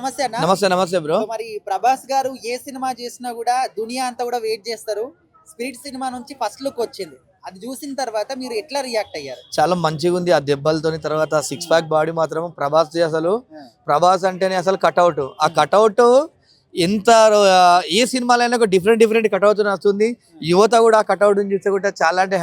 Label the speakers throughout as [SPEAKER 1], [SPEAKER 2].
[SPEAKER 1] నమస్తే అన్న.
[SPEAKER 2] నమస్తే నమస్తే బ్రో.
[SPEAKER 1] సో మరి ప్రభాస్ గారు ఏ సినిమా చేసినా కూడా దునియా అంతా కూడా వెయిట్ చేస్తారు. స్పిరిట్ సినిమా నుంచి ఫస్ట్ లుక్ వచ్చింది. అది చూసిన తర్వాత మీరు ఎట్లా రియాక్ట్ అయ్యారు?
[SPEAKER 2] చాలా మంచిగా ఉంది ఆ దెబ్బలతోని. తర్వాత సిక్స్ ప్యాక్ బాడీ మాత్రం ప్రభాస్ అసలు ప్రభాస్ అంటేనే అసలు కట్అవుట్. ఆ కట్అవుట్ ఎంత ఏ సినిమాలైనా ఒక డిఫరెంట్ కట్అవుట్ వస్తుంది. యువత కూడా ఆ కట్అవుట్ చూస్తే కూడా చాలా అంటే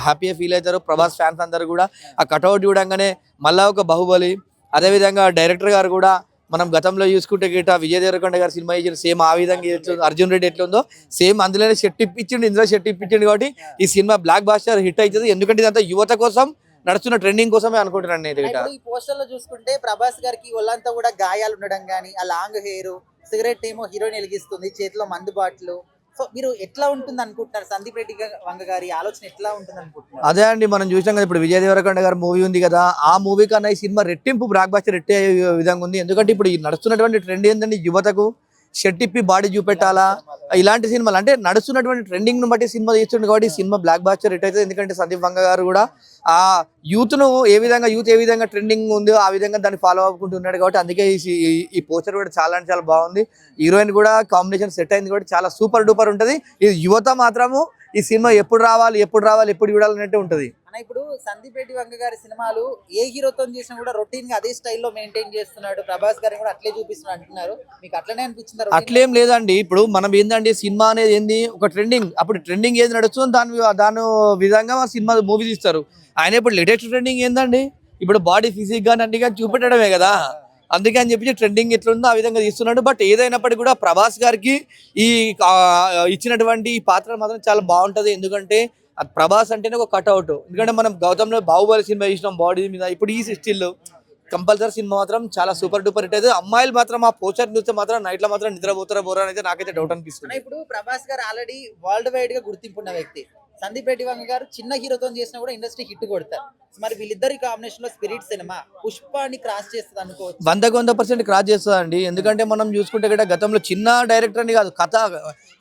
[SPEAKER 2] హ్యాపీగా ఫీల్ అవుతారు. ప్రభాస్ ఫ్యాన్స్ అందరు కూడా ఆ కట్అవుట్ చూడంగానే మళ్ళా ఒక బాహుబలి, అదేవిధంగా డైరెక్టర్ గారు కూడా మనం గతంలో చూసుకుంటే గిట విజయ్ దేవరకొండ గారు సినిమా చేసిన సేమ్ ఆ విధంగా అర్జున్ రెడ్డి ఎట్లుందో సేమ్ అందులోనే షెట్ ఇప్పించిండు, ఇందులో షెట్ ఇప్పించిండు. కాబట్టి ఈ సినిమా బ్లాక్ బాస్టర్ హిట్ అవుతుంది. ఎందుకంటే ఇదంతా యువత కోసం నడుస్తున్న ట్రెండింగ్ కోసమే అనుకుంటున్నాను నేను.
[SPEAKER 1] ఇప్పుడు ఈ పోస్టర్ లో చూసుకుంటే ప్రభాస్ గారికి ఒళ్ళంతా కూడా గాయాలు ఉండడం గానీ, ఆ లాంగ్ హెయిర్, సిగరెట్ ఏమో హీరోయిన్ వెలిగిస్తుంది, చేతిలో మందు బాటిల్. సో మీరు ఎట్లా ఉంటుంది అనుకుంటున్నారు? సందీప్ రెడ్డి వంగ గారి ఆలోచన ఎట్లా ఉంటుంది అనుకుంటున్నారు?
[SPEAKER 2] అదే అండి, మనం చూసాం కదా ఇప్పుడు విజయ్ దేవరకొండ గారు మూవీ ఉంది కదా, ఆ మూవీ కన్నా ఈ సినిమా రెట్టింపు బ్లాక్ బాస్టర్ రెట్టే విధంగా ఉంది. ఎందుకంటే ఇప్పుడు ఈ నడుస్తున్నటువంటి ట్రెండ్ ఏంటంటే యువతకు షర్ట్ ఇప్పి బాడీ చూపెట్టాలా, ఇలాంటి సినిమాలు అంటే నడుస్తున్నటువంటి ట్రెండింగ్ ను బట్టి సినిమా తీస్తుండే. కాబట్టి ఈ సినిమా బ్లాక్ బాస్టర్ హిట్ అవుతుంది. ఎందుకంటే సందీప్ వంగ గారు కూడా ఆ యూత్ ఏ విధంగా ట్రెండింగ్ ఉందో ఆ విధంగా దాన్ని ఫాలో అవ్వకుంటున్నాడు. కాబట్టి అందుకే ఈ పోస్టర్ కూడా చాలా అంటే చాలా బాగుంది. హీరోయిన్ కూడా కాంబినేషన్ సెట్ అయింది కాబట్టి చాలా సూపర్ డూపర్ ఉంటది. ఈ యువత మాత్రము ఈ సినిమా ఎప్పుడు రావాలి ఎప్పుడు చూడాలన్నట్టు ఉంటది.
[SPEAKER 1] ఇప్పుడు సందీప్ రెడ్డి వంగ గారి సినిమాలు ఏ హీరోతో చేసినా కూడా రొటీన్ గా అదే స్టైల్లో మెయింటైన్ చేస్తున్నాడు. ప్రభాస్ గారిని కూడా అట్లే చూపిస్తున్నాడు అంటున్నారు. మీకు అట్లనే అనిపించింది?
[SPEAKER 2] అట్లేం లేదండి. ఇప్పుడు మనం ఏంటంటే సినిమా అనేది ఏంది ఒక ట్రెండింగ్, అప్పుడు ట్రెండింగ్ ఏది నడుస్తుందో దాని విధంగా సినిమా మూవీ తీస్తారు. ఆయన ఇప్పుడు లేటెస్ట్ ట్రెండింగ్ ఏందండి, ఇప్పుడు బాడీ ఫిజిక్ గానీ అన్ని కానీ చూపెట్టడమే కదా. అందుకే అని చెప్పి ట్రెండింగ్ ఎట్లుందో ఆ విధంగా తీస్తున్నాడు. బట్ ఏదైనప్పటికీ కూడా ప్రభాస్ గారికి ఈ ఇచ్చినటువంటి ఈ పాత్ర మాత్రం చాలా బాగుంటది. ఎందుకంటే ప్రభాస్ అంటేనే ఒక కట్అవుట్. ఎందుకంటే మనం గౌతంలో బాహుబలి సినిమా చూసినాం బాడీ మీద, ఇప్పుడు ఈ స్టిల్ కంపల్సరీ సినిమా మాత్రం చాలా సూపర్ డూపర్ హిట్ అయితే. అమ్మాయిలు మాత్రం ఆ పోస్టర్ చూస్తే మాత్రం నైట్ లో మాత్రం నిద్రపోతారా బోరా అయితే నాకైతే డౌట్ అనిపిస్తుంది.
[SPEAKER 1] ఇప్పుడు ప్రభాస్ గారు ఆల్రెడీ వరల్డ్ వైడ్ గా గుర్తింపు ఉన్న వ్యక్తి. సందీప్ రెడ్డి వంగ గారు చిన్న హీరోతో చేసినా కూడా ఇండస్ట్రీ హిట్ కొడతారు. మరి వీళ్ళిద్దరి కాంబినేషన్ లో స్పిరిట్ సినిమా పుష్పాన్ని క్రాస్ చేస్తుంది అనుకోవచ్చు.
[SPEAKER 2] 100% క్రాస్ చేస్తుందండి. ఎందుకంటే మనం చూసుకుంటే కూడా గతంలో చిన్న డైరెక్టర్ అని కాదు, కథ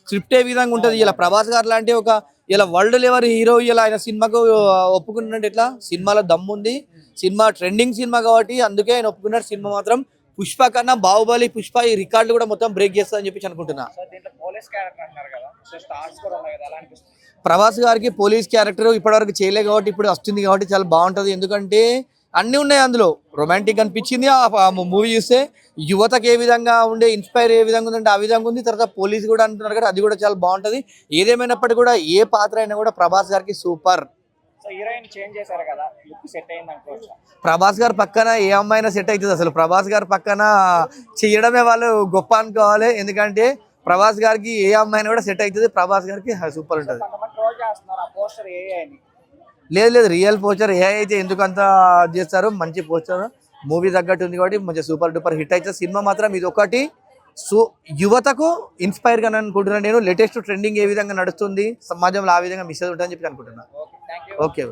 [SPEAKER 2] స్క్రిప్ట్ ఏ విధంగా ఉంటది. ఇలా ప్రభాస్ గారు లాంటి ఒక ఇలా వరల్డ్ లెవెల్ హీరో ఇలా ఆయన సినిమాకు ఒప్పుకున్నట్టు ఎట్లా సినిమాలో దమ్ముంది. సినిమా ట్రెండింగ్ సినిమా కాబట్టి అందుకే ఆయన ఒప్పుకున్నాడు. సినిమా మాత్రం పుష్ప కన్నా బాహుబలి, పుష్ప ఈ రికార్డులు కూడా మొత్తం బ్రేక్ చేస్తా అని చెప్పి అనుకుంటున్నా. ప్రభాస్ గారికి పోలీస్ క్యారెక్టర్ ఇప్పటివరకు చేయలేదు కాబట్టి ఇప్పుడు వస్తుంది కాబట్టి చాలా బాగుంటది. ఎందుకంటే అన్ని ఉన్నాయి అందులో. రొమాంటిక్ అనిపించింది ఆ మూవీ చూస్తే. యువతకు ఏ విధంగా ఉండే ఇన్స్పైర్ ఏ విధంగా ఉందంటే ఆ విధంగా ఉంది. తర్వాత పోలీస్ కూడా అంటున్నారు కదా, అది కూడా చాలా బాగుంటది. ఏదేమైనప్పటికీ కూడా ఏ పాత్ర అయినా కూడా ప్రభాస్ గారికి సూపర్. ప్రభాస్ గారు పక్కన ఏ అమ్మాయినా సెట్ అవుతుంది. అసలు ప్రభాస్ గారు పక్కన చేయడమే వాళ్ళు గొప్ప అనుకోవాలి. ఎందుకంటే ప్రభాస్ గారికి ఏ అమ్మాయినా కూడా సెట్ అవుతుంది. ప్రభాస్ గారికి సూపర్ ఉంటుంది. లేదు రియల్ పోస్టర్ ఏ అయితే ఎందుకంత చేస్తారు. మంచి పోస్టర్ మూవీ తగ్గట్టు ఉంది కాబట్టి మంచి సూపర్ డూపర్ హిట్ అయితే. సినిమా మాత్రం ఇది ఒకటి యువతకు ఇన్స్పైర్ గా అనుకుంటున్నాను నేను. లేటెస్ట్ ట్రెండింగ్ ఏ విధంగా నడుస్తుంది సమాజంలో ఆ విధంగా మిస్ అవుతుందని చెప్పి అనుకుంటున్నాను. ఓకే.